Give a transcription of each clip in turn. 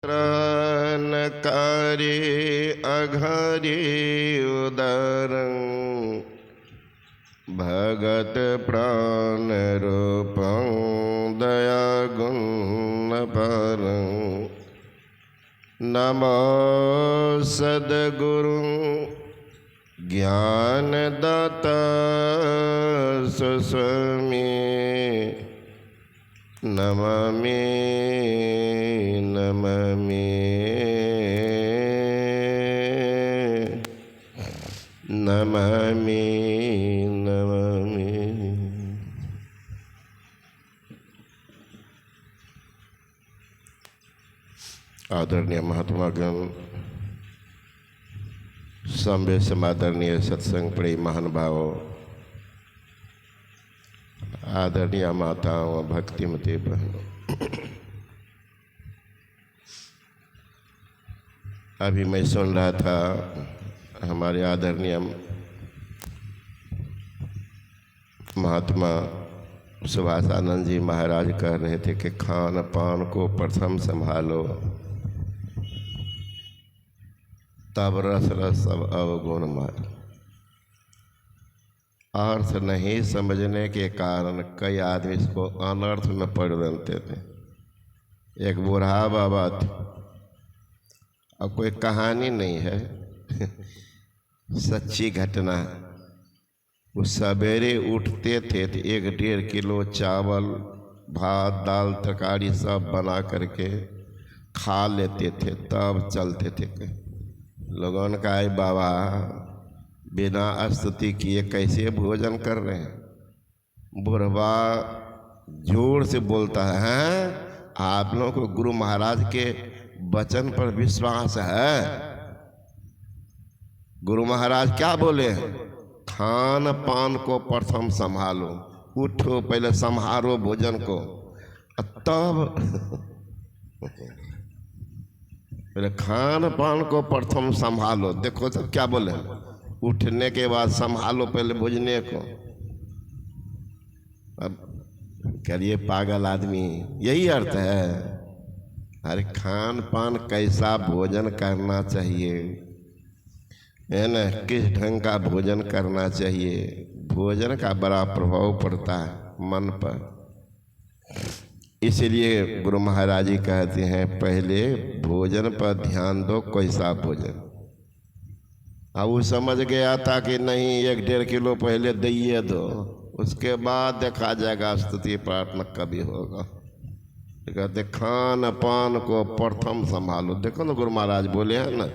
त्राणकारे अघरे उदरं भगत प्राणरूपं दयागुणपरं नमो सद्गुरु ज्ञानदाता सुस्वामी नमामि नमामि नमामि नमामि। आदरणीय महात्मागण, सभ्य समादरणीय सत्संग प्रिय महानुभावों, आदरणीय माताओं, भक्तिमती बहनों, अभी मैं सुन रहा था हमारे आदरणीय महात्मा सुभाष आनंद जी महाराज कह रहे थे कि खान पान को प्रथम संभालो, तब रस रस सब अवगुण मार। अर्थ नहीं समझने के कारण कई आदमी इसको अनर्थ में पड़ रहते थे। एक बूढ़ा बाबा थे, और कोई कहानी नहीं है सच्ची घटना। वो सवेरे उठते थे तो 1-1.5 किलो चावल भात दाल तरकारी सब बना करके खा लेते थे, तब चलते थे। लोगों ने कहा बाबा बिना स्तुति किए कैसे भोजन कर रहे हैं? बुढ़वा जोर से बोलता है, आप लोगों को गुरु महाराज के वचन पर विश्वास है? गुरु महाराज क्या बोले? खान पान को प्रथम संभालो, उठो पहले संभालो भोजन को, तब पहले खान पान को प्रथम संभालो। देखो सब क्या बोले, उठने के बाद संभालो पहले भोजने को। अब करिए पागल आदमी, यही अर्थ है? अरे खान पान कैसा भोजन करना चाहिए है ना, किस ढंग का भोजन करना चाहिए, भोजन का बड़ा प्रभाव पड़ता है मन पर। इसलिए गुरु महाराज जी कहते हैं पहले भोजन पर ध्यान दो, कैसा भोजन। अब वो समझ गया था कि नहीं 1-1.5 किलो पहले दइए दो, उसके बाद देखा जाएगा स्तुति प्रार्थना कभी होगा। कहते खान पान को प्रथम संभालो। देखो ना गुरु महाराज बोले हैं ना।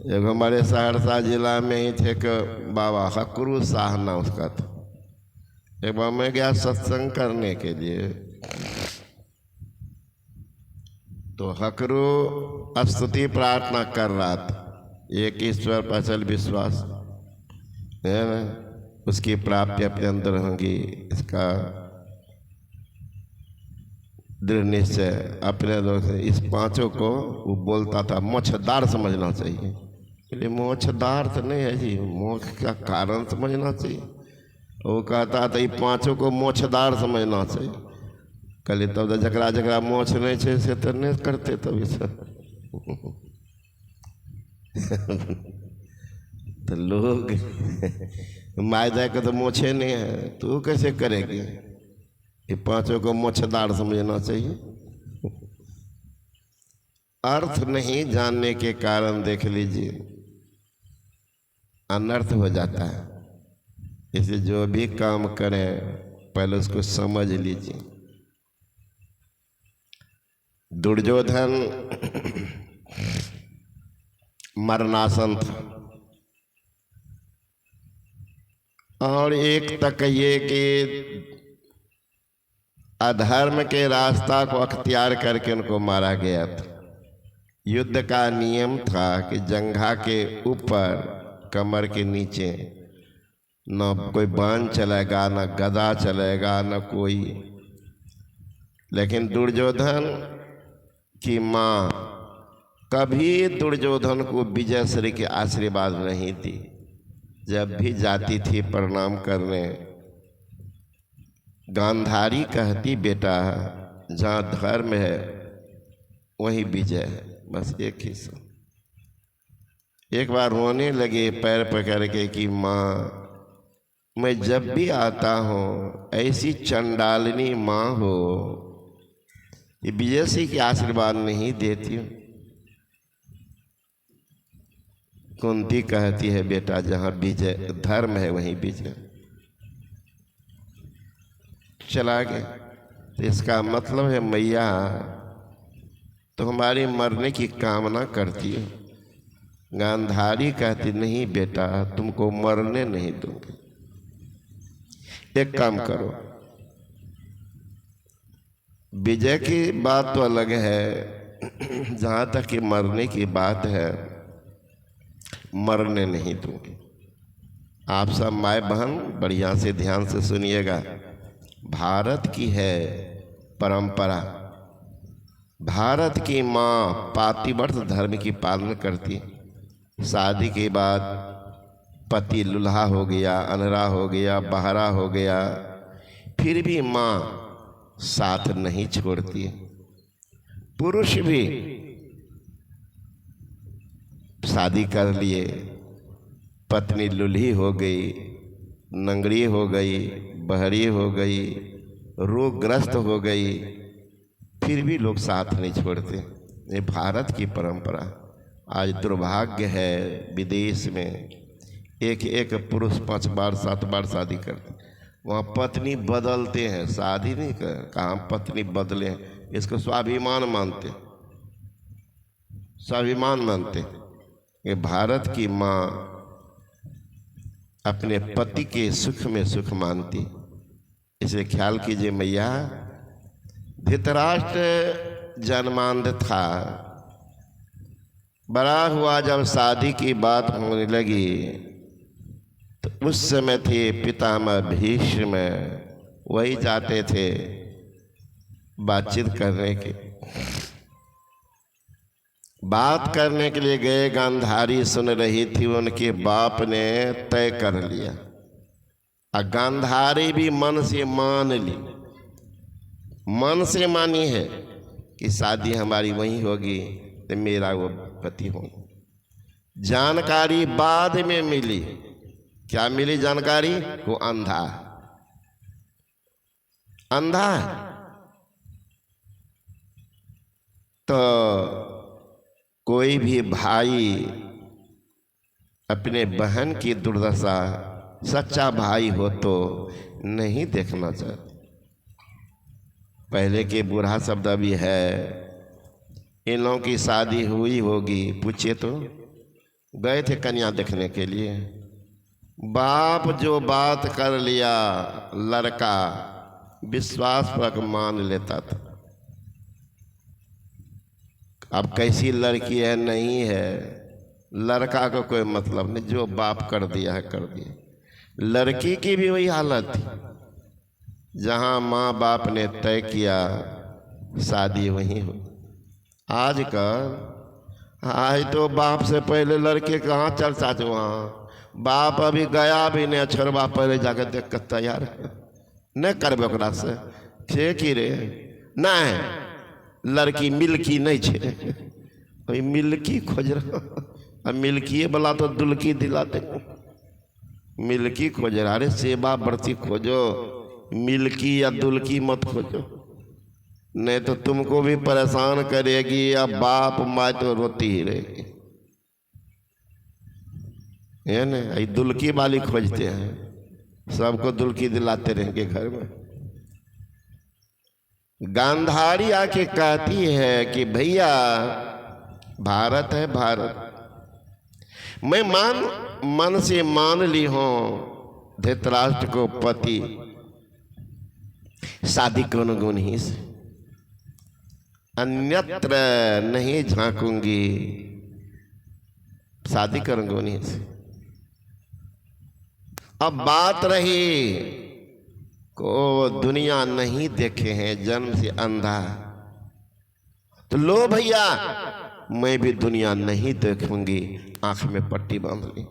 एक हमारे सहरसा जिला में ही थे कि बाबा हकरू शाह ना उसका था। एक बार मैं गया सत्संग करने के लिए, तो हकरू स्तुति प्रार्थना कर रहा था। एक ईश्वर पर अचल विश्वास है ना, उसकी प्राप्ति अपने अंदर होगी, इसका दृढ़ निश्चय अपने अंदर से। इस पांचों को वो बोलता था मोक्षदार समझना चाहिए। इसलिए मोक्षदार तो नहीं है जी, मोक्ष का कारण समझना चाहिए। वो कहता था ये पांचों को मोक्षदार समझना चाहिए। कल तब जकरा जकरा मोक्ष नहीं है से तो नहीं करते तभी से तो लोग माय जाए का तो मोक्षे नहीं है, तो कैसे करेगी? ये पांचों को मोक्षदार समझना चाहिए। अर्थ नहीं जानने के कारण देख लीजिए अनर्थ हो जाता है। इसे जो भी काम करें पहले उसको समझ लीजिए। दुर्योधन मरणासन था, और एक तक ये कि अधर्म के रास्ता को अख्तियार करके उनको मारा गया था। युद्ध का नियम था कि जंघा के ऊपर कमर के नीचे न कोई बाण चलेगा, न गदा चलेगा, न कोई। लेकिन दुर्योधन की माँ कभी दुर्योधन को विजय श्री के आशीर्वाद नहीं दी। जब भी जाती थी प्रणाम करने, गांधारी कहती बेटा जहाँ धर्म है वहीं विजय है, बस एक ही सब। एक बार रोने लगे पैर पकड़ के कि माँ, मैं जब भी आता हूँ ऐसी चंडालिनी माँ हो, ये विजय सिंह के आशीर्वाद नहीं देती हूँ। कुंती कहती है बेटा जहाँ विजय धर्म है वहीं विजय। चला गया। तो इसका मतलब है मैया तो हमारी मरने की कामना करती है। गांधारी कहती नहीं बेटा तुमको मरने नहीं दूंगी, एक काम करो। विजय की बात तो अलग है, जहाँ तक कि मरने की बात है मरने नहीं दूंगी। आप सब माए बहन बढ़िया से ध्यान से सुनिएगा। भारत की है परंपरा, भारत की माँ पातिव्रत धर्म की पालना करती है। शादी के बाद पति लुल्हा हो गया, अनरा हो गया, बहरा हो गया, फिर भी माँ साथ नहीं छोड़ती। पुरुष भी शादी कर लिए, पत्नी लुल्ही हो गई, नंगड़ी हो गई, बहरी हो गई, रोगग्रस्त हो गई, फिर भी लोग साथ नहीं छोड़ते। ये भारत की परंपरा। आज दुर्भाग्य है विदेश में एक पुरुष 5 बार 7 बार शादी करते, वहाँ पत्नी बदलते हैं, शादी नहीं कर, कहाँ पत्नी बदले, इसको स्वाभिमान मानते, स्वाभिमान मानते। ये भारत की माँ अपने पति के सुख में सुख मानती। इसे ख्याल कीजिए मैया। धृतराष्ट्र जन्मांध था, बड़ा हुआ जब शादी की बात होने लगी तो उस समय थे पितामह भीष्म, वही जाते थे बातचीत करने के, बात करने के लिए गए। गांधारी सुन रही थी, उनके बाप ने तय कर लिया और गांधारी भी मन से मान ली, मन से मानी है कि शादी हमारी वहीं होगी तो मेरा वो पति होगा। जानकारी बाद में मिली, क्या मिली जानकारी? वो अंधा, अंधा तो कोई भी भाई अपने बहन की दुर्दशा, सच्चा भाई हो तो नहीं देखना चाहता। पहले के बूढ़ा शब्द भी है, इन लोगों की शादी हुई होगी, पूछिए तो गए थे कन्या देखने के लिए, बाप जो बात कर लिया लड़का विश्वास पर मान लेता था। अब कैसी लड़की है नहीं है, लड़का का कोई मतलब नहीं, जो बाप कर दिया है कर दिया। लड़की की भी वही हालत थी, जहाँ माँ बाप ने तय किया शादी वहीं हो। आजकल आज तो बाप से पहले लड़के कहाँ चर्चा थे, वहाँ बाप अभी गया भी नहीं, छोरबा पहले जाकर देख कर तैयार नहीं करबे ओकरा से, छे कि रे नहीं लड़की मिल्की नहीं छे, वही मिल्की खोज रहा। अब मिल्की वाला तो दुल्की दिलाते, मिल्की खोज रहा। अरे सेवा बढ़ती खोजो, मिल्की या दुल्की मत खोजो, नहीं तो तुमको भी परेशान करेगी या बाप माँ तो रोती ही रहेगी। है ना, ये दुल्की वाली खोजते हैं, सबको दुल्की दिलाते रहेंगे घर में। गांधारी आके कहती है कि भैया भारत है भारत, मैं मन से मान ली हूं धृतराष्ट्र को पति, शादी कौन गुण ही से, अन्यत्र नहीं झांकूंगी, शादी करूंगी उन्हीं से। अब बात रही को दुनिया नहीं देखे हैं, जन्म से अंधा, तो लो भैया मैं भी दुनिया नहीं देखूंगी, आंख में पट्टी बांध ली।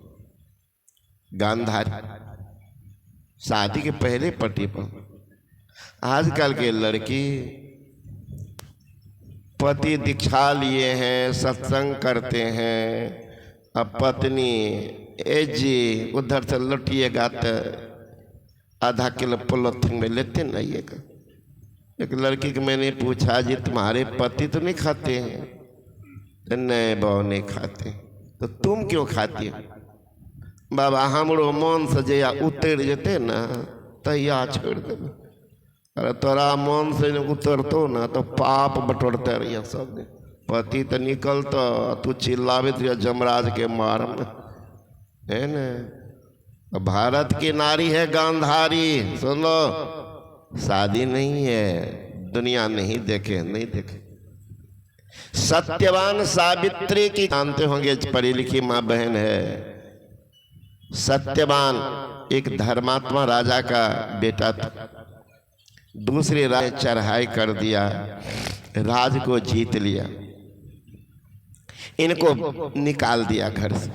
गांधारी शादी के पहले पट्टी बांध। आजकल के लड़की पति दीक्षा लिए हैं, सत्संग करते हैं, अब पत्नी ए जी उधर से लौटिएगा तो आधा किलो पॉलिथीन में लेते ना ये का। एक लड़की को मैंने पूछा जी तुम्हारे पति तो नहीं खाते हैं? तो नहीं बहू नहीं खाते। तो तुम क्यों खाती हो? बाबा हमरो मन से जया उतर जेते ना तैया छोड़ देना। अरे तोरा मन से उतरतो ना तो पाप बटोरते रहिए सब दिन। पति तो निकलता तू चिल्लावित रहिए जमराज के मार में, है ना। भारत की नारी है गांधारी, सुन लो, शादी नहीं है, दुनिया नहीं देखे, नहीं देखे। सत्यवान सावित्री की जानते होंगे, पढ़ी लिखी माँ बहन है। सत्यवान एक धर्मात्मा राजा का बेटा था, दूसरे राज चढ़ाई कर दिया, राज को जीत लिया, इनको निकाल दिया घर से।